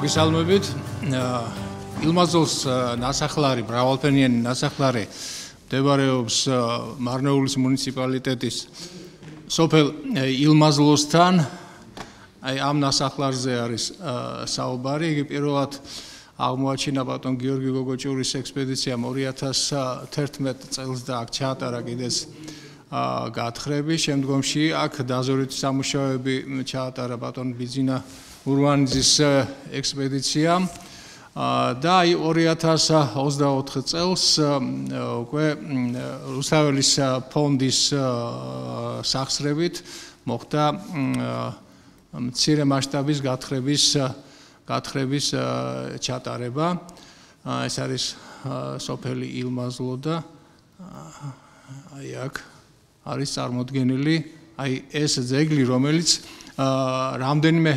მოგესალმებით. ილმაზოს ნასახლარი, მრავალფენიანი ნასახლარი მდებარეობს მარნეულის მუნიციპალიტეტის სოფელ ილმაზლოსთან. აი ამ ნასახლარზე არის საუბარი. იგი პირველად აღმოაჩინა ბატონ გიორგი გოგოჭურის ექსპედიციამ 2011 წელს და აქ ჩაატარა კიდეც გათხრები. შემდგომში აქ დაზორითი სამუშაოები ჩაატარა ბატონ ბიძინა ურვანიძის ექსპედიციამ და აი 2024 წელს უკვე რუსთაველის ფონდის სახსრებით მოხდა მცირე მასშტაბის გათხრების ჩატარება. ეს არის სოფელი ილმაზლო და აი აქ არის წარმოდგენილი აი ეს ძეგლი, რომელიც რამდენიმე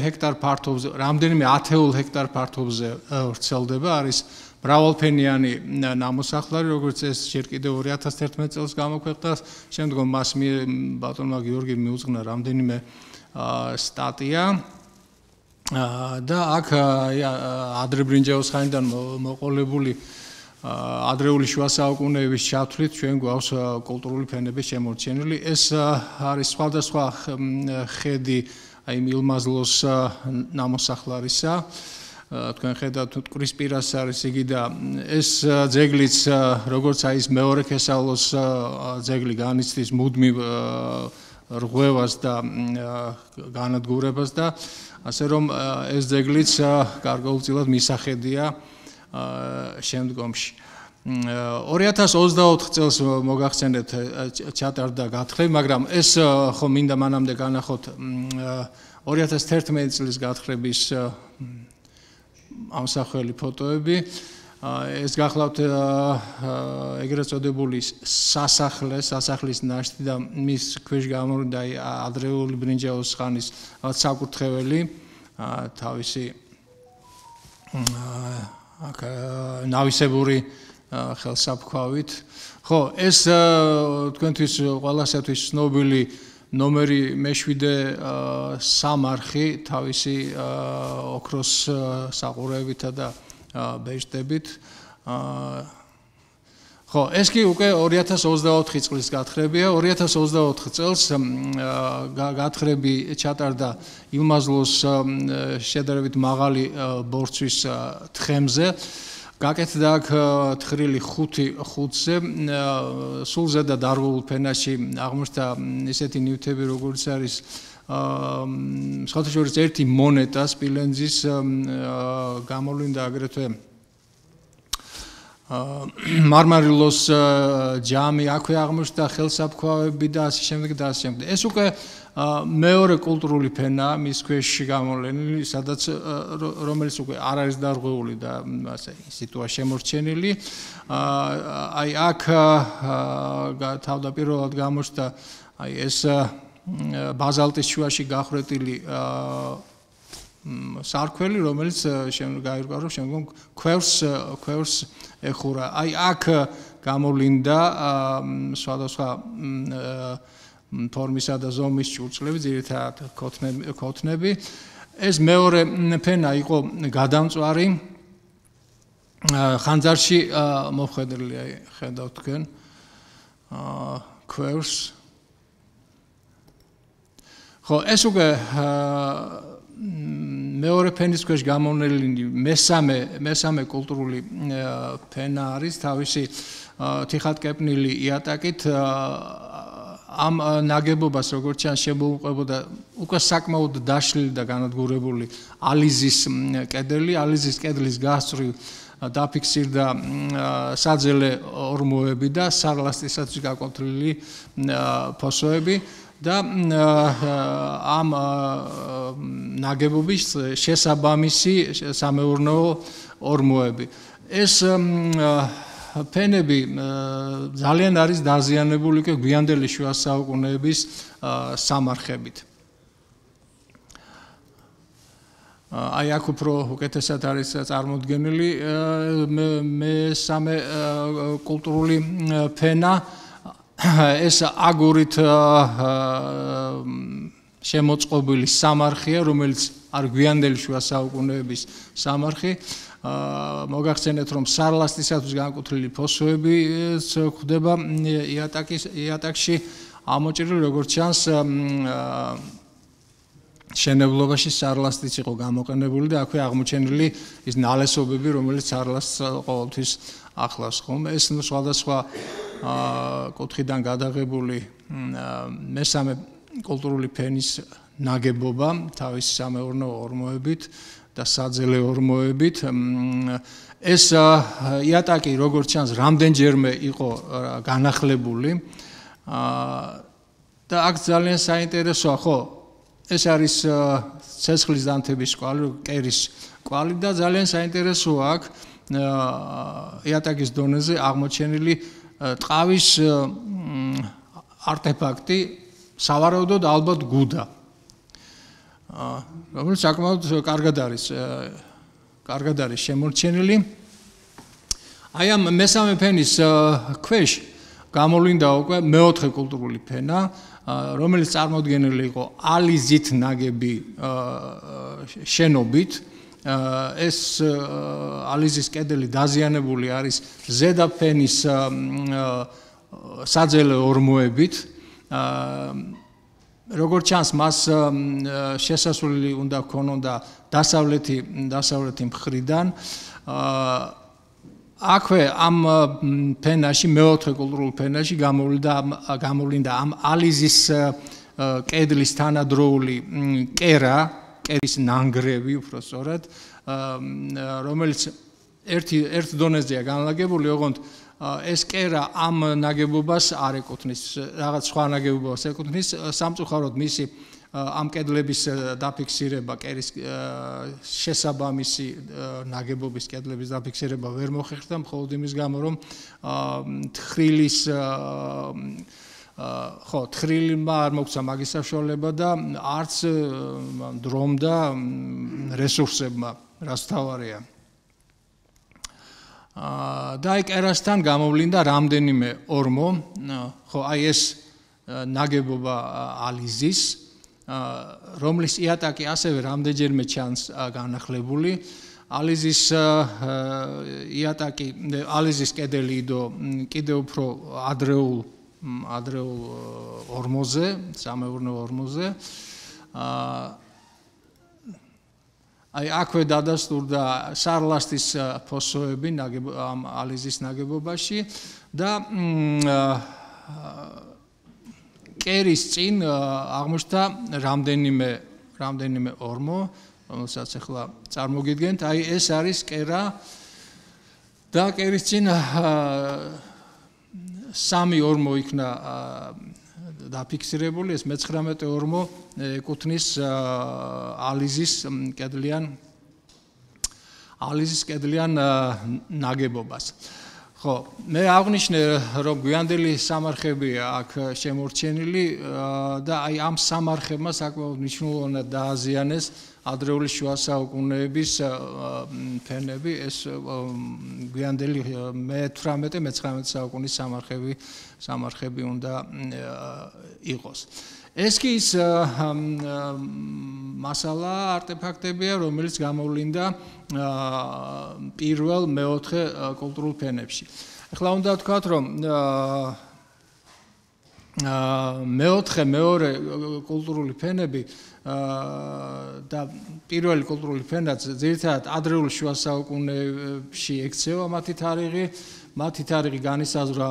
ათეულ ჰექტარ ფართობზე ვრცელდება, არის მრავალფენიანი ნამოსახლარი, როგორც ეს ჯერ კიდევ 2011 წელს გამოქვეყნდა, შემდგომ მას ბატონმა გიორგიმ მიუძღვნა რამდენიმე სტატია და აქ ადრე ბრინჯაოს ხანიდან მოყოლებული ადრეული შუა საუკუნეების ჩათვლით ჩვენ გვაქვს კულტურული ფენების შემორჩენილი. ეს არის სხვადასხვა ხედი აი ილმაზლოს ნამოსახლარისა. თქვენ ხედავთ მტკვრის პირას არის იგი და ეს ძეგლიც როგორც აი ეს მეორე ქესალოს ძეგლი განიცდის მუდმივ რღვევას და განადგურებას და ასე რომ ეს ძეგლიც გარკვეულწილად მისახედია შემდგომში. 2024 წელს მოგახსენეთ ჩატარდა გათხრები, მაგრამ ეს ხო მინდა მანამდე განახოთ 2011 წლის გათხრების ამსახველი ფოტოები. ეს გახლავთ ეგრეთ წოდებული სასახლის ნაშთი და მის ქვეშ გამოვიდა ადრეული ბრინჯაოს ხანის საკურთხეველი თავისი ნავისებური ხელსაფქვავით. ხო, ეს თქვენთვის ყველასათვის ცნობილი ნომერი მე-7 სამარხი თავისი ოქროს საყურეებითა და ბეჭდებით. ხო, ეს კი უკვე 2024 წლის გათხრებია. 2024 წელს გათხრები ჩატარდა ილმაზლოს შედარებით მაღალი ბორცვის თხემზე. გაკეთდა აქ თხრილი 5-ზე, სულ ზედა დარღვეულ ფენაში აღმოჩნდა ისეთი ნივთები, როგორც არის სხვათა შორის ერთი მონეტა სპილენძის გამოვლინდა აგრეთვე მარმარილოს ჯამი, აქვე აღმოჩნდა ხელსაფქვავები და ასე შემდეგ და ასე შემდეგ. ეს უკვე მეორე კულტურული ფენა მის ქვეშ გამოვლენილი, სადაც რომელიც უკვე არ არის დარღვეული და ასე სიტუა შემორჩენილი. აი აქ თავდაპირველად გამოჩნდა აი ეს ბაზალტის შუაში გახვეტილი სარქველი, რომელიც გაირკვა, რომ შემდგომ ქვევრს ეხურა. აი აქ გამოვლინდა სხვადასხვა ფორმისა და ზომის ჭურჭლები, ძირითადად ქოთნები. ეს მეორე ფენა იყო გადამწვარი, ხანძარში მოხვედრილი, აი ხედავთ თქვენ ქვევრს. ხო, ეს უკვე მეორე ფენის ქვეშ გამოვლენილი მესამე კულტურული ფენა არის თავისი თიხატკეპნილი იატაკით. ამ ნაგებობას როგორც ჩანს შემოუყვებოდა უკვე საკმაოდ დაშლილი და განადგურებული ალიზის კედელი. ალიზის კედლის გასწვრივ დაფიქსირდა საძელე ორმოები და სარლასტისათვის გაკონტროლებული ფოსოები და ამ ნაგებობის შესაბამისი სამეურნეო ორმოები. ეს ფენები ძალიან არის დაზიანებული უკვე გვიანდელი შუა საუკუნეების სამარხებით. აი აქ უფრო უკეთესად არის წარმოდგენილი მესამე კულტურული ფენა. ეს აგურით შემოწყობილი სამარხია, რომელიც არ გვიანდელი შუა საუკუნეების სამარხი. მოგახსენეთ, რომ სარლასტისათვის განკუთვნილი ფოსოებიც გვხვდება იატაკში ამოჭრილი, როგორც ჩანს, შენებლობაში სარლასტიც იყო გამოყენებული და აქვე აღმოჩენილი ის ნალესობები, რომელიც სარლასტს ყოველთვის ახლავს ხომ. ეს სხვადასხვა კუთხიდან გადაღებული მესამე კულტურული ფენის ნაგებობა თავის სამეურნეო ორმოებით და საძელე ორმოებით. ეს იატაკი, როგორც ჩანს, რამდენჯერმე იყო განახლებული და აქ ძალიან საინტერესოა, ხო, ეს არის ცეცხლის დანთების კვალი, კერის კვალი და ძალიან საინტერესოა აქ იატაკის დონეზე აღმოჩენილი ტყავის არტეფაქტი, სავარაუდოდ ალბათ გუდა, რომელიც საკმაოდ კარგად არის შემორჩენილი. აი ამ მესამე ფენის ქვეშ გამოვლინდა უკვე მეოთხე კულტურული ფენა, რომელიც წარმოდგენილი იყო ალიზით ნაგები შენობით. ეს ალიზის კედელი დაზიანებული არის ზედა ფენის საძელე ორმოებით. როგორც ჩანს, მას შესასვლელი უნდა ჰქონოდა დასავლეთი მხრიდან. აქვე ამ ფენაში, მეოთხე კულტურულ ფენაში გამოვლინდა ამ ალიზის კედლის თანადროული კერის ნანგრევი, უფრო სწორად, რომელიც ერთ დონეზეა განლაგებული, ოღონდ ეს კერა ამ ნაგებობას არ ეკუთვნის, რაღაც სხვა ნაგებობას ეკუთვნის, სამწუხაროდ მისი ამ კედლების დაფიქსირება, კერის შესაბამისი ნაგებობის კედლების დაფიქსირება ვერ მოხერხდა, მხოლოდ იმის გამო, რომ თხრილმა არ მოგვცა მაგის საშუალება და არც დრომ და რესურსებმა, რაც თავარია. და აი კერასთან გამოვლინდა რამდენიმე ორმო, ხო, აი ეს ნაგებობა ალიზის, რომლის იატაკი ასევე რამდენჯერმე ჩანს განახლებული. ალიზის იატაკი, ალიზის კედელი იდო კიდევ უფრო ადრეულ ორმოზე, სამეურნეო ორმოზე. აი აქვე დადასტურდა სარლასტის ფოსოები ამ ალიზის ნაგებობაში და კერის წინ აღმოჩნდა რამდენიმე ორმო, რომელსაც ახლა წარმოგიდგენთ. აი ეს არის კერა და კერის წინ სამი ორმო იქნა დაფიქსირებული, ეს მე-19 ორმო ეკუთვნის ალიზის კედლიან ნაგებობას. ხო, მე აღნიშნე, რომ გვიანდელი სამარხებია აქ შემორჩენილი და აი ამ სამარხებმა საკმაოდ მნიშვნელოვნად დააზიანეს ადრეული შუა საუკუნეების ფენები, ეს გვიანდელი მე-18, მე-19 საუკუნის სამარხები უნდა იყოს. ეს კი ის მასალა არტეფაქტებია, რომელიც გამოვლინდა პირველ მეოთხე კულტურულ ფენებში. ახლა უნდა ვთქვათ, რომ მეორე კულტურული ფენები და პირველი კულტურული ფენაც ძირითადად ადრეულ შუა საუკუნეებში ექცევა მათი თარიღი განისაზღვრა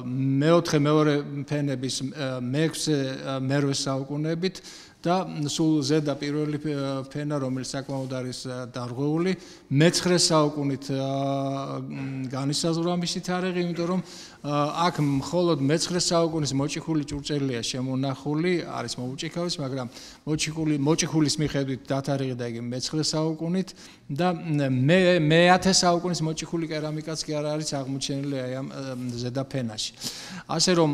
მეორე ფენების მე-8 საუკუნეებით და სულ ზედა პირველი ფენა, რომელიც საკმაოდ არის დარღვეული, მე-9 საუკუნით განისაზღვრა მისი თარიღი, იმიტომ რომ აქ მხოლოდ მე-9 საუკუნის მოჭიქული ჭურჭელია შემონახული, არის მოუჭიქავის, მაგრამ მოჭიქულის მიხედვით დათარიღდა იგი მე-9 საუკუნით და მე-10 საუკუნის მოჭიქული კერამიკაც კი არ არის აღმოჩენილი აი ამ ზედა ფენაში. ასე რომ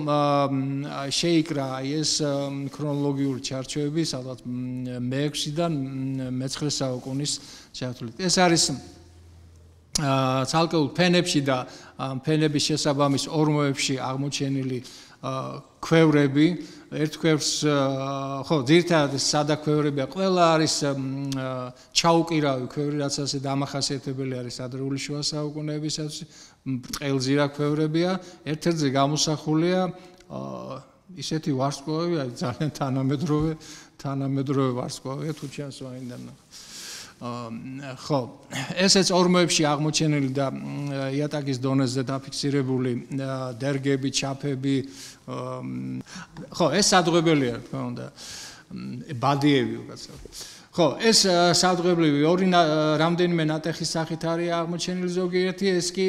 შეიკრა ეს ქრონოლოგიური ჩარჩოები, სადაც მე-6-დან მე-9 საუკუნის ჩათვლით. ეს არის ცალკეულ ფენებში და ფენების შესაბამის ორმოებში აღმოჩენილი ქვევრები, ერთ ქვევს ხო ძირითადად სადაქვევრებია ყველა არის ჩაუკირავი ქვევრი რაც ასე დამახასიათებელი არის ადრეული შუა საუკუნეებისათვის ბრტყელზირა ქვევრებია ერთ-ერთზე გამოსახულია ისეთი ვარსკვლავები ძალიან თანამედროვე ვარსკვლავია თუ ჩანს ვაინდან ხო ესეც ორმოებში აღმოჩენილი და იატაკის დონეზე დაფიქსირებული დერგები, ჩაფები ხო ეს სადღებელია რა თქმა უნდა ბადიები უკაცრავ ხო ეს სადღებლები ორი რამდენიმე ნატეხის სახით არის აღმოჩენილი ზოგიერთი ეს კი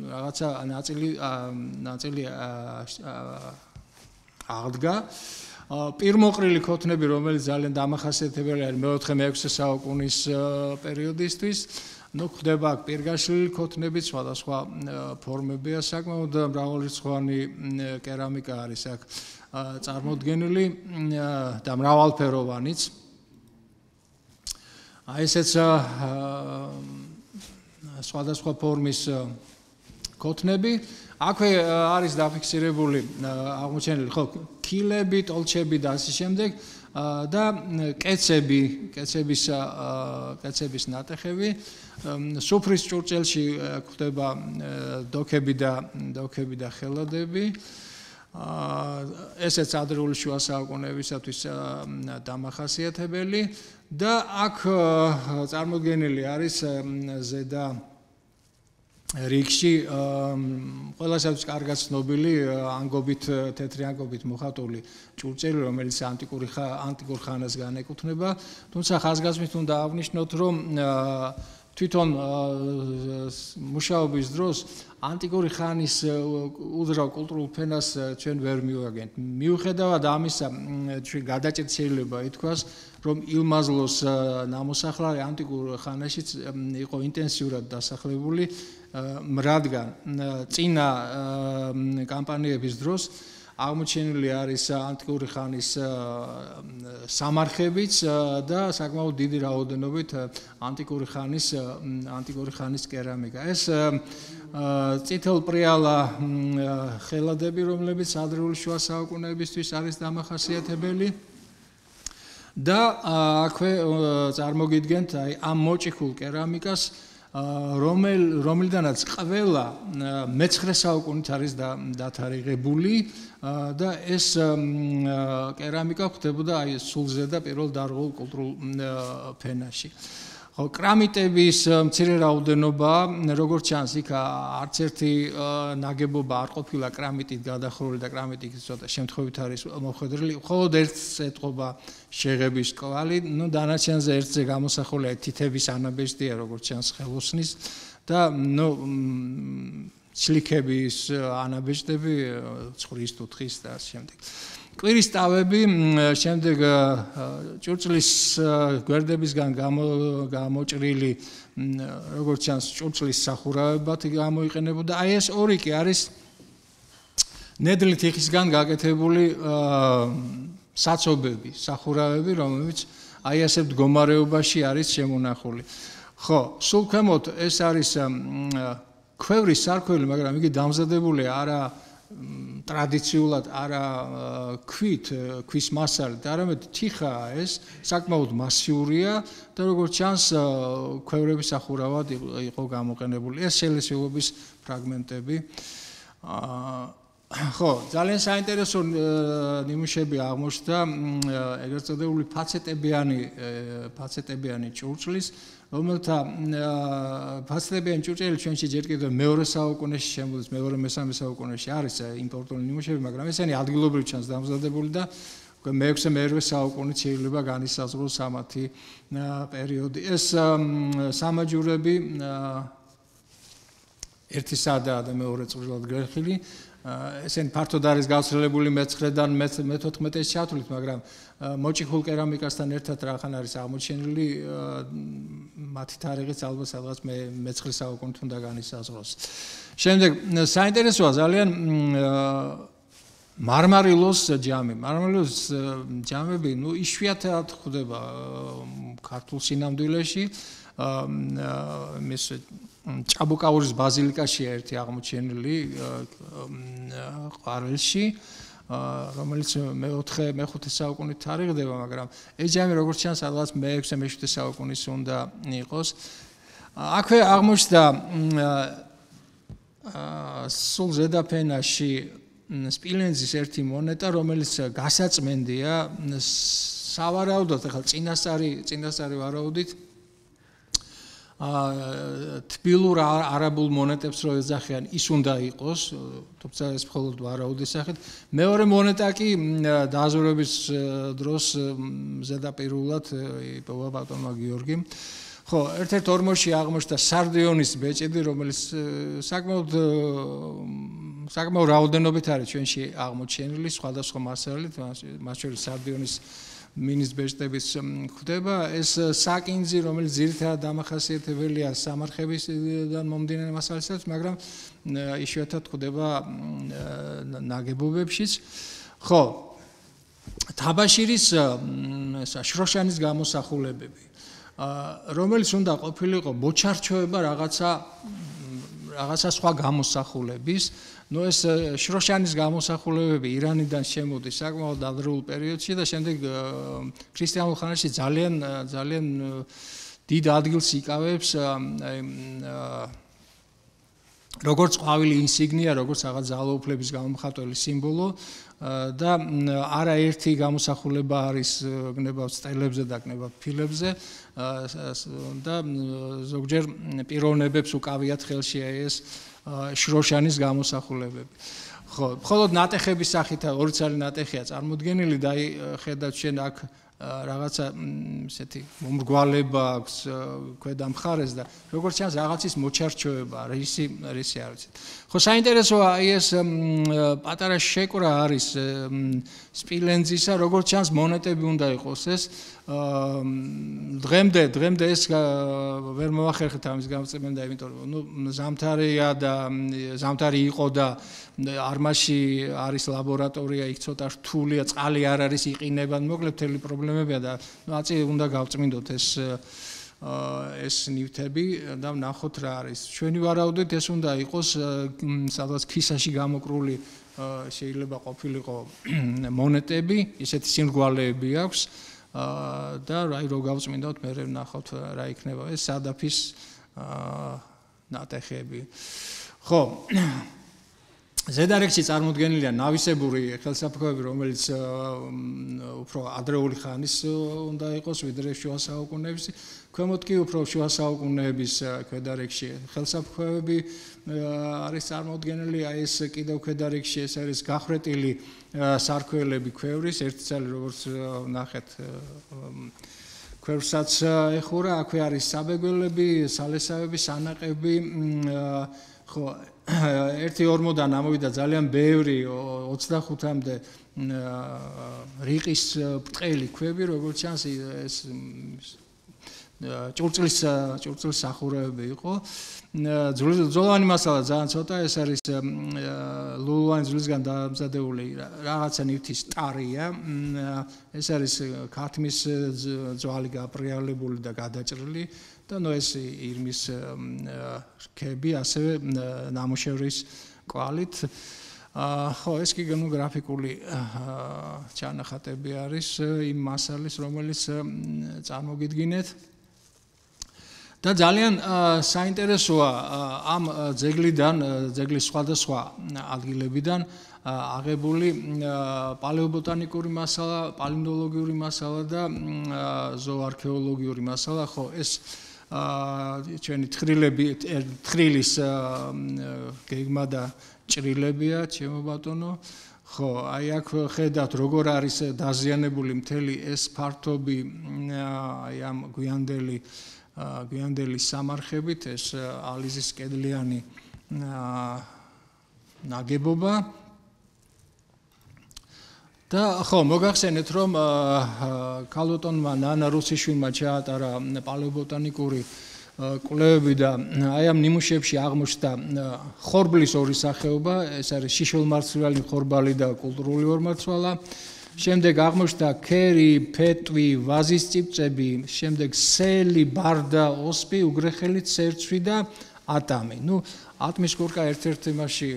რაღაცა ნაწილი აღდგა პირმოყრილი ქოთნები რომელიც ძალიან დამახასიათებელი არის მე-6 საუკუნის პერიოდისთვის ну ხდება აქ პირგაშლილი ქოთნები სხვადასხვა ფორმებია საკმაოდ მრავალრიცხოვანი კერამიკა არის აქ წარმოდგენილი და მრავალფეროვანიც აი ესეც სხვადასხვა ფორმის ქოთნები აქვე არის დაფიქსირებული აღმოჩენილი ხო ქილები, ტოლჩები და ასე შემდეგ და კეცების ნატეხები სუფრის ჭურჭელში ხდება დოქები და ხელადები ესეც ადრეული შუა საუკუნეებისათვის დამახასიათებელი და აქ წარმოდგენილი არის ზედა რიგში ყველასათვის კარგად ცნობილი ანგობით თეთრი ანგობით მოხატული ჭურჭელი რომელიც ანტიკურ ხანას განეკუთვნება თუმცა ხაზგასმით უნდა აღვნიშნოთ რომ თვითონ მუშაობის დროს ანტიკური ხანის უძრავ კულტურულ ფენას ჩვენ ვერ მივაგენთ მიუხედავად ამისა ჩვენ გადაჭრით შეიძლება ითქვას რომ ილმაზლოს ნამოსახლარი ანტიკურ ხანაშიც იყო ინტენსიურად დასახლებული რადგან წინა კამპანიების დროს აღმოჩენილი არის ანტიკური ხანის სამარხებიც და საკმაოდ დიდი რაოდენობით ანტიკური ხანის კერამიკა ეს წითელპრიალა ხელადები რომლებიც ადრეული შუა საუკუნეებისთვის არის დამახასიათებელი და აქვე წარმოგიდგენთ აი ამ მოჭიქულ კერამიკას რომელიდანაც ყველა მე-9 საუკუნით არის დათარიღებული და ეს კერამიკა ხდებოდა აი სულზე და პირველ დარღვეულ კულტურულ ფენაში. ხო, კრამიტების მცირე რაოდენობა, როგორც ჩანს, იქ არც ერთი ნაგებობა არ ყოფილა კრამიტით გადახურული და კრამიტი ცოტა შემთხვევით არის მოხვედრილი. მხოლოდ ერთს ეტყობა შეღების კვალი, ну დანარჩენზე ერთზე გამოსახულია თითების ანაბეჭდია, როგორც ჩანს ხელოსნის და ну ცლიქების ანაბეჭდები ცხრის თუთხის და ამ შემდეგ. კვირის ტავები შემდეგ ჭურჭლის გვერდებისგან გამოჭრილი როგორც ჩანს ჭურჭლის სახურავებად გამოიყენებოდა. აი ეს ორი კი არის ნედლი თიხისგან გაკეთებული საცობები, სახურავები, რომელიც აი ასე მდგომარეობაში არის შემონახული. ხო, სულ ქვემოთ ეს არის ქვევრის სარქველი, მაგრამ იგი დამზადებულია არა ტრადიციულად არა ქვის მასალით, არამედ თიხაა ეს, საკმაოდ მასიურია და როგორც ჩანს ქვევრების სახურავად იყო გამოყენებული. ეს შელესილობის ფრაგმენტები. ხო, ძალიან საინტერესო ნიმუშები აღმოჩნდა ეგრეთ წოდებული ფაცეტებიანი ჭურჭლის, რომელთა ფაცეტებიანი ჭურჭელი ჩვენში ჯერ კიდევ მეორე საუკუნეში შემოდის, მეორე-მესამე საუკუნეში არის იმპორტული ნიმუშები, მაგრამ ესენი ადგილობრივ ჩანს დამზადებული და მე-6-მე-8 საუკუნით შეიძლება განისაზღვროს ამათი პერიოდი. ეს სამაჯურები ერთი სადაა და მეორე წვრილად გრეხილი. ესენი ფართოდ არის გავრცელებული მე-9-დან მე-14-ის ჩათვლით, მაგრამ მოჭიქულ კერამიკასთან ერთად რახან არის აღმოჩენილი მათი თარიღიც ალბათ სადღაც მე-9 საუკუნით უნდა განისაზღვროს. შემდეგ საინტერესოა ძალიან მარმარილოს ჯამი. მარმარილოს ჯამები, იშვიათად ხდება ქართულ სინამდვილეში. ჭაბუკაურის ბაზილიკაშია ერთი აღმოჩენილი ყვარელში. რომელიც მე-5 საუკუნით თარიღდება, მაგრამ ეჯამი როგორც ჩანს, სადღაც მე-6 მე-7 საუკუნის უნდა იყოს. აქვე აღმოჩნდა სულ ზედაფენაში სპილენძის ერთი მონეტა, რომელიც გასაწმენდია, სავარაუდოდ, ახლა წინასწარი ვარაუდით, თბილურ არაბულ მონეტებს რო ეძახიან, ის უნდა იყოს, თუმცა ეს მხოლოდ ვარაუდის სახით. მეორე მონეტა კი დაზვერვების დროს ზედაპირულად იპოვა ბატონმა გიორგიმ. ხო, ერთ-ერთ ორმოში აღმოჩნდა სარდიონის ბეჭედი, რომელიც საკმაოდ რაოდენობით არის ჩვენში აღმოჩენილი სხვადასხვა მასალით, მათ შორის სარდიონის მინის ბეჭდების ხდება. ეს საკინძი, რომელიც ძირითადად დამახასიათებელია სამარხებისგან მომდინარე მასალისათვის, მაგრამ იშვიათად ხდება ნაგებობებშიც. ხო, თაბაშირის შროშანის გამოსახულებები, რომელიც უნდა ყოფილიყო მოჩარჩოება რაღაცა სხვა გამოსახულების. ეს შროშანის გამოსახულებები ირანიდან შემოდის საკმაოდ ადრეულ პერიოდში და შემდეგ ქრისტიანულ ხანაში ძალიან დიდ ადგილს იკავებს როგორც ყვავილი ინსიგნია, როგორც რაღაც ძალაუფლების გამომხატველი სიმბოლო და არაერთი გამოსახულება არის გნებავთ სტელებზე და გნებავთ ფილებზე და ზოგჯერ პიროვნებებს უკავიათ ხელში ეს შროშანის გამოსახულებები. ხო, მხოლოდ ნატეხების სახით ორი ცალი ნატეხია წარმოდგენილი და ხედავთ შენ აქ რაღაცა ესეთი მომრგვალება აქვს ქვედა მხარეს და როგორც ჩანს რაღაცის მოჩარჩოება, რისი არ ვიცით. ხო, საინტერესოა ეს პატარა შეკვრა არის სპილენძისა, როგორც ჩანს მონეტები უნდა იყოს ეს. დღემდე ეს ვერ მოახერხეთ ამის გამწმენდა, იმიტომ რომ ზამთარია და ზამთარი იყო და არმაში არის ლაბორატორია, იქ ცოტა რთულია, წყალი არ არის იყინება, მოკლედ მთელი პრობლემებია და აწი უნდა გავწმინდოთ ეს ნივთები და ვნახოთ რა არის. ჩვენი ვარაუდით ეს უნდა იყოს სადღაც ქისაში გამოკრული შეიძლება ყოფილიყო მონეტები, ისეთი სიმრგვალეები აქვს და რაი რო გავწმინდოთ, მე ვნახოთ რა იქნება ეს სადაფის ნატეხები. ხო, ზედარეკში წარმოდგენილია ნავისებური ხელსაფრთხოები, რომელიც უფრო ადრეული ხანის უნდა იყოს, ვიდრე შუა საუკუნეების. ქვემოთ კი უფრო შუა საუკუნეების ქვედარეკში ხელსაფრთხოები არის წარმოდგენილი. ეს კიდევ ქვედარეკში ეს არის გახრეტილი სარქველები ქვევრის, ერთი ცალი როგორც ნახეთ ქვევსაც ეხურა, აქვე არის საბეგველები, სალესავები, სანაყები. ხო, 1-2-დან ამოვიდა ძალიან ბევრი 25-მდე რიყის ბრტყელი ქვები, როგორც ჩანს ეს ჭურჭლის სახურავები იყო. ძვლოვანი მასალა ძალიან ცოტა, ეს არის ლულოვანი ძვლისგან დამზადებული რაღაცა ნივთის ტარია. ეს არის ქათმის ძვალი გაპრიალებული და გადაჭრილი და ეს ირმის რქები, ასევე ნამუშევრის კვალით. ხო, ეს კი გრაფიკული ჩანახატები არის იმ მასალის, რომელიც წარმოგიდგინეთ. და ძალიან საინტერესოა ამ ძეგლის სხვადასხვა ადგილებიდან აღებული პალეობოტანიკური მასალა, პალინდოლოგიური მასალა და ზოოარქეოლოგიური მასალა. ხო, ეს ჩვენი თხრილის გეგმა და ჭრილებია, ჩემო ბატონო. ხო, აი აქ ხედავთ როგორ არის დაზიანებული მთელი ეს ფართობი აი ამ გვიანდელი სამარხებით, ეს ალიზის კედლიანი ნაგებობა. და ხო, მოგახსენეთ რომ ქალბატონმა ნანა რუსიშვილმა ჩაატარა პალეობოტანიკური კვლევები და აი ამ ნიმუშებში აღმოჩნდა ხორბლის ორი სახეობა, ეს არის შიშველმარცვლოვანი ხორბალი და კულტურული ორმარცვალა. შემდეგ აღმოჩნდა ქერი, ფეტვი, ვაზის წიფწები, შემდეგ სელი, ბარდა, ოსპი, უგრეხელი, ცერცვი და ატამი. ნუ ატმის კურკა ერთ-ერთ იმაში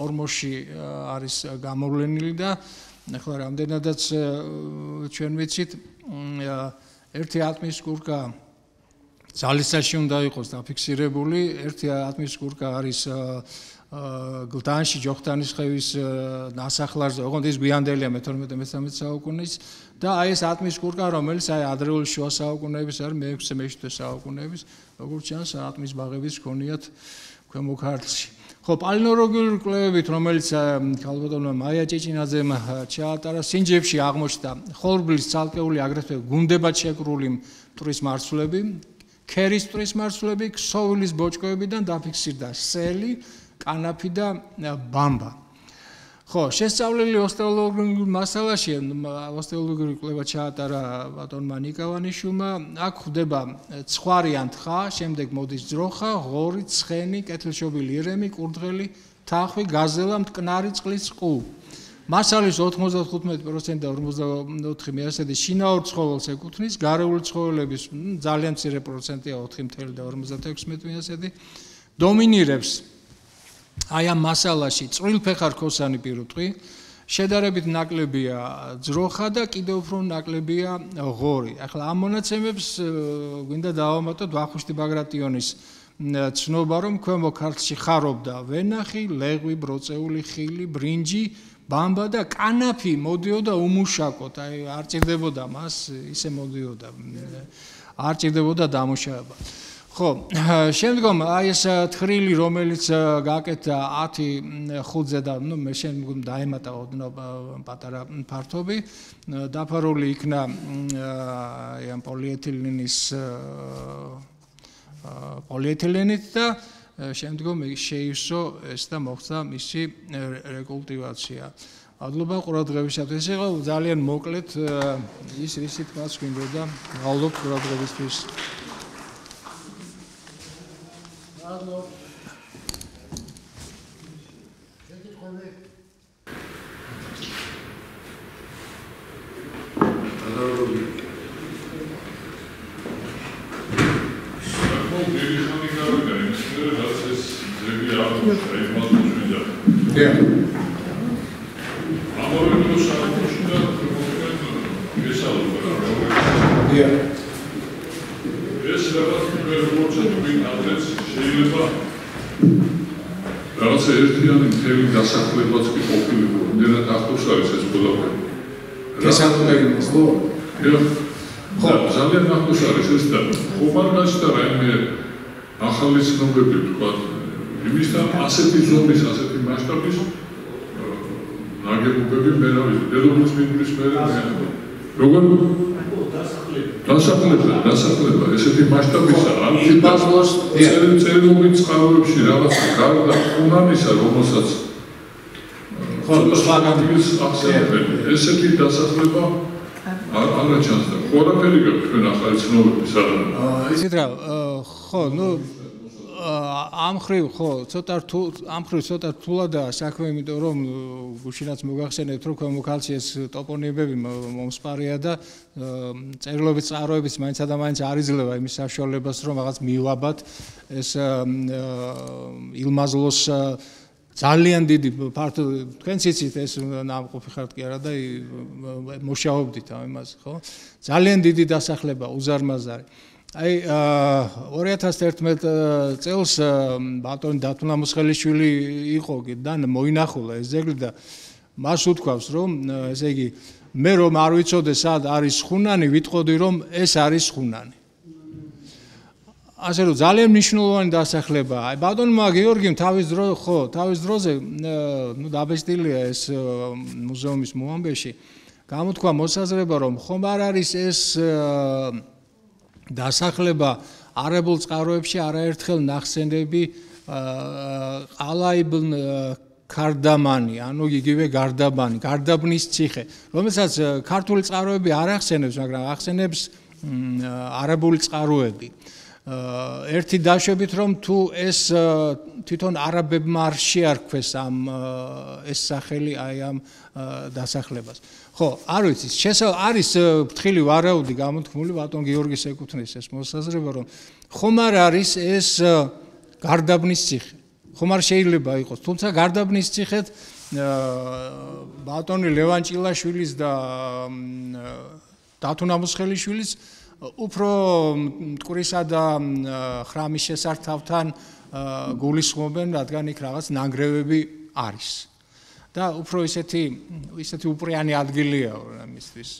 ორმოში არის გამოვლენილი და ახლა რამდენადაც ჩვენ ვიცით ერთი ატმის კურკა ძალისაში უნდა იყოს დაფიქსირებული, ერთი ატმის კურკა არის გლდანში ჯოხტანის ხევის ნასახლარზე, ოღონდ ის გვიანდელია მე-12-13 საუკუნის და აი ეს ატმის კურკა, რომელიც აი ადრეული შუა საუკუნეების არის, მე-6-მე-7 საუკუნეების, როგორც ჩანს, ატმის ბაღებიც ჰქონიათ ქვემო ქართლში. ხო, პალეონტოლოგიური კვლევებით, რომელიც ქალბატონმა მაია ჭიჭინაძემ ჩაატარა, სინჯებში აღმოჩნდა ხორბლის ცალკეული აგრეთვე გუნდებად შეკრული მტვრის მარცვლები, ქერის მტვრის მარცვლები, ქსოვილის ბოჭკოებიდან დაფიქსირდა სელი, კანაფი და ბამბა. ხო, შესწავლილი ოსტეოლოგიურ მასალაში, ოსტეოლოგიური კვლევა ჩაატარა ბატონმა ნიკავანიშვილმა, აქ ხდება ცხვარი ან თხა, შემდეგ მოდის ძროხა, ღორი, ცხენი, კეთილშობილი ირემი, კურდღელი, თახვი, გაზელა, მტკნარი წყლის ყუ. მასალის 95% და 44 მიასედი შინაურ ცხოველს ეკუთვნის, გარეული ცხოველების ძალიან მცირე პროცენტია 4 და 56 მიასედი დომინირებს აი ამ მასალაში წვრილფეხარქოსანი პირუტყვი, შედარებით ნაკლებია ძროხა და კიდევ უფრო ნაკლებია ღორი. ახლა ამ მონაცემებს გვინდა დავამატოთ ვახუშტი ბაგრატიონის ცნობა, რომ ქვემო ქართლში ხარობდა ვენახი, ლეღვი, ბროწეული ხილი, ბრინჯი, ბამბა და კანაფი მოდიოდა უმუშაკოდ, აი არ ჭირდებოდა მას, ისე მოდიოდა. არ ჭირდებოდა დამუშავება. ხო, შემდგომ აი ეს თხრილი, რომელიც გაკეთდა 10 ხუთზე და ნუ მე შემდგომ დაემატა ოდნავ პატარა ფართობი, დაფარული იქნა აი ამ პოლიეთილენით და შემდგომ შეივსო ეს და მოხდა მისი რეკულტივაცია. მადლობა ყურადღებისათვის. ეს იყო ძალიან მოკლედ ის რისი თქმაც გვინდოდა. მადლობთ ყურადღებისთვის. რაღაცა ერთიანი მთელი დასახლებაც კი ყოფილიყო, იმდენად ახლოს არის ეს ყველაფერი. გესალმებით, ხო? ხო, ძალიან ახლოს არის ეს და ხომ არ გაჩნდა რაიმე ახალი ცნობები, თქვა, იმისთან ასეთი ზომის, ასეთი მასშტაბის ნაგებობები მე რა ვიცი, დედოფლის მინდვრის მერე როგორ დასახლება, ესეთი მასშტაბისა, წერილობით წყაროებში რაღაცა გარდა უნანისა, რომელსაც სხვაგანდილს ახსენებენ, ესეთი დასახლება არა ჩანს და ყველაფერი გაქვს თქვენ ახალი ცნობები სანამ. ისეთ რა, ხო, ნუ ამ ხრივ ხო, ცოტა რთულადაა საქმე, იმიტომ რომ გუშინაც მოგახსენებთ, რომ ქვემო ქართლში ეს ტოპონიმები მომსპარია და წერილობით წყაროებიც მაინც ადამიანს არ იძლევა იმის საშუალებას, რომ რაღაც მივაბად ეს ილმაზლოს ძალიან დიდი ფართო თქვენც იცით ეს ნამყოფი ხართ კი არა და მუშაობდით ამ იმაზე, ხო? ძალიან დიდი დასახლება უზარმაზარი. აი 2011 წელს ბატონი დათუნა მუსხელიშვილი იყო და მოინახულა ეს ძეგლი და მას უთქვავს რომ ესე იგი მე რომ არ ვიცოდე სად არის ხუნანი, ვიტყოდი რომ ეს არის ხუნანი. ასე რომ ძალიან მნიშვნელოვანი დასახლება. აი ბატონმა გიორგიმ თავის დროზე ნუ დაბეჭდილია ეს მუზეუმის მოამბეში გამოთქვა მოსაზრება რომ ხომ არ არის ეს დასახლება არაბულ წყაროებში არაერთხელ ნახსენები ყალაიბ კარდამანი, ანუ იგივე გარდაბანი, გარდაბნის ციხე, რომელსაც ქართული წყაროები არ ახსენებს, მაგრამ ახსენებს არაბული წყაროები. ერთი დაშვებით რომ თუ ეს თვითონ არაბებმა არ შეარქვეს ეს სახელი აი ამ დასახლებას. ხო, არ ვიცი, არის ფრთხილი ვარაუდი გამოთქმული ბატონ გიორგის ეკუთვნის ეს მოსაზრება, რომ ხომ არ არის ეს გარდაბნის ციხე. ხომ არ შეიძლება იყოს, თუმცა გარდაბნის ციხეთ ბატონი ლევან ჭილაშვილის და დათო ნამუსხელიშვილის უფრო მტკვრისა და ხრამის შესართავთან გულისხმობენ, რადგან იქ რაღაც ნანგრევები არის. და უფრო ისეთი უპრიანი ადგილია ამისთვის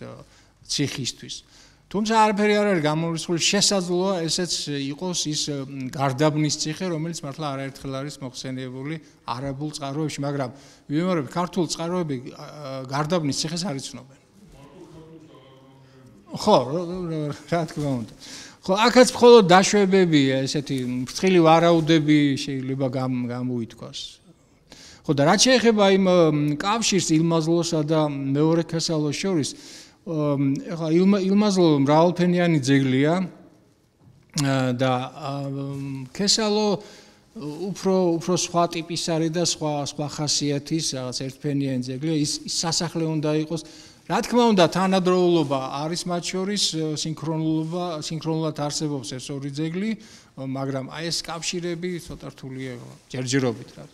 ციხისთვის. თუმცა არაფერი არ არის გამორიცხული, შესაძლოა ესეც იყოს ის გარდაბნის ციხე, რომელიც მართლა არაერთხელ არის მოხსენიებული არაბულ წყაროებში, მაგრამ ვიმეორებ, ქართულ წყაროები გარდაბნის ციხეს არ იცნობენ. ხო, რა თქმა უნდა. ხო, აქაც მხოლოდ დაშვებებია, ესეთი ფრთხილი ვარაუდები შეიძლება გამოითქვას. ხო, და რაც შეეხება იმ კავშირს ილმაზლოსა და მეორე ქესალოს შორის, ეხლა ილმაზლო მრავალფენიანი ძეგლია და ქესალო უფრო სხვა ტიპის არის და სხვა ხასიათის რაღაც ერთფენიანი ძეგლია, ის სასახლე უნდა იყოს. რა თქმა უნდა, თანადროულობა არის მათ შორის, სინქრონულად არსებობს ეს ორი ძეგლი, მაგრამ აი ეს კავშირები ცოტა რთულია ჯერჯერობით რა.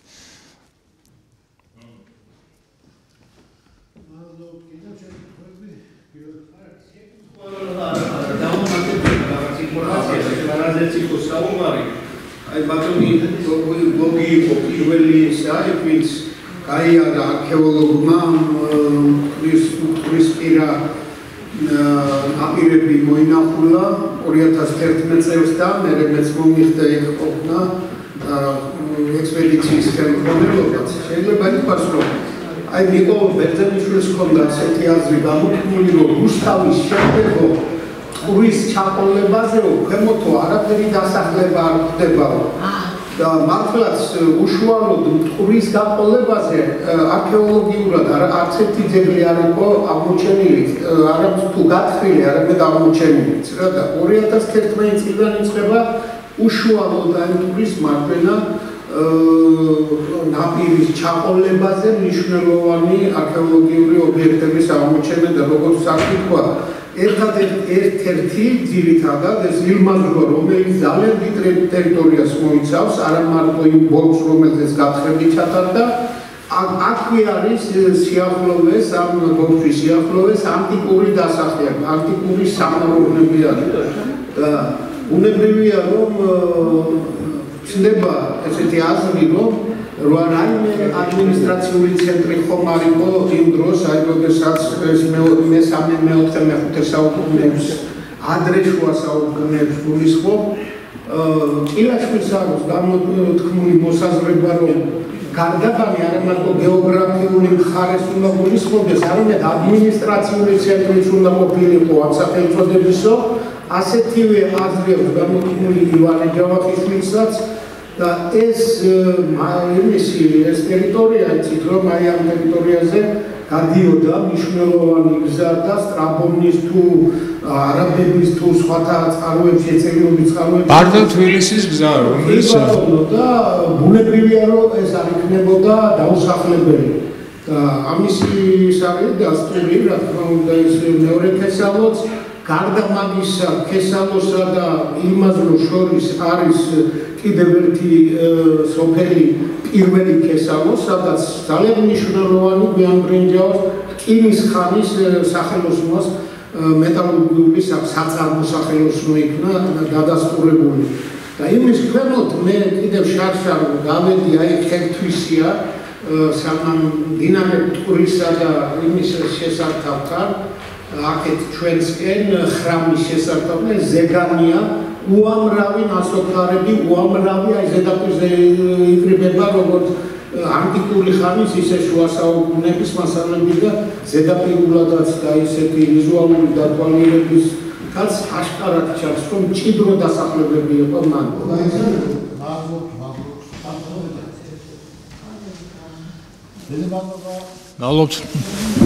აი ბატონი გოგი იყო პირველი საერთოდ გაიარა არქეოლოგმა ქრისტიანა აპირები მოინახულა 2011 წელს და მე მეც მომიხდა იქ ყოფნა ექსპედიციის ხელმძღვანელობაც შეიძლება ითქვას რომ აი ნიკოლ ბერძენიშვილს ჰქონდა ესეთი აზრი გამოთქმული რომ რუსთავის შემდეგო ტყურის ჩაყოლებაზე ქვემოთო არაფერი დასახლება არ ხდება და მართლაც უშუალოდ ტყურის გაყოლებაზე არქეოლოგიურად არც ერთი ძეგლი არ იყო აღმოჩენილი, არამც თუ გათხრილი, არამედ აღმოჩენილიც რა და 2011 წლიდან იწყება უშუალოდ აი ტყურის მარჯვენა ნაპირის ჩაყოლებაზე მნიშვნელოვანი არქეოლოგიური ობიექტების აღმოჩენა და როგორც საკითხვა ერთ-ერთი ძირითადად ეს ილმაზლო, რომელიც ძალიან დიდ ტერიტორიას მოიცავს, არა მარტო იმ ბოლოს, რომელზეც გათხრები ჩატარდა, აქვე არის სიახლოვეს, ამ ბოლოში სიახლოვეს ანტიკური დასახლება, ანტიკური სამაროვნები არის და უნებრივია რომ ჩნდება ესეთი აზრი, რომ რაიმე ადმინისტრაციული ცენტრი ხომ არ იყო იმ დროს, აი როდესაც ეს მესამე, მეოთხე, მეხუთე საუკუნეებს ადრე შუა საუკუნეებს გულისხმობ, ჭილაშვილს აქვს გამოთქმული მოსაზრება, რომ გარდაბანი არა მარტო გეოგრაფიული მხარეს უნდა გულისხმობდეს, არამედ ადმინისტრაციული ცენტრიც უნდა ყოფილიყო ამ სახელწოდებისო, ასეთივე აზრი აქვს გამოთქმული ივანე ჯავახიშვილსაც და ეს ტერიტორია იცით რომ აი ამ ტერიტორიაზე გადიოდა მნიშვნელოვანი გზა და სტრაბონის თუ არაბების თუ სხვათა წყაროებში ეწელიობის წყაროებში ბარდა თბილისის გზა რომელიც და ბუნებრივია რომ ეს არ იქნებოდა დაუსახლებელი და ამის არის დასტური რა თქმა უნდა ეს მეორე ქესალოც გარდა მაგისა ქესალოსა და ილმაზლოს შორის არის კიდევ ერთი სოფელი პირველი ქესალო, სადაც ძალიან მნიშვნელოვანი გვიანბრინჯაოს რკინის ხანის სახელოსნოს მეტალურგიული საწარმო სახელოსნო იქნა დადასტურებული. და იმის ქვემოთ მე კიდევ შარშარ გავედი აი ხერთვისია სანამ დინარე ტყურისა და იმის შესართავთან აქეთ ჩვენსკენ ხრამის შესართავთან ზეგანია უამრავი ნასოფლარები, უამრავი აი ზედაპირზე იკრიბება როგორც ანტიკური ხანის, ისე შუა საუკუნეების მასალები და ზედაპირულადაც და ისეთი ვიზუალური დათვალიერების კაც აშკარად ჩანს, რომ მჭიდრო დასახლებები იყო მან. მადლობთ.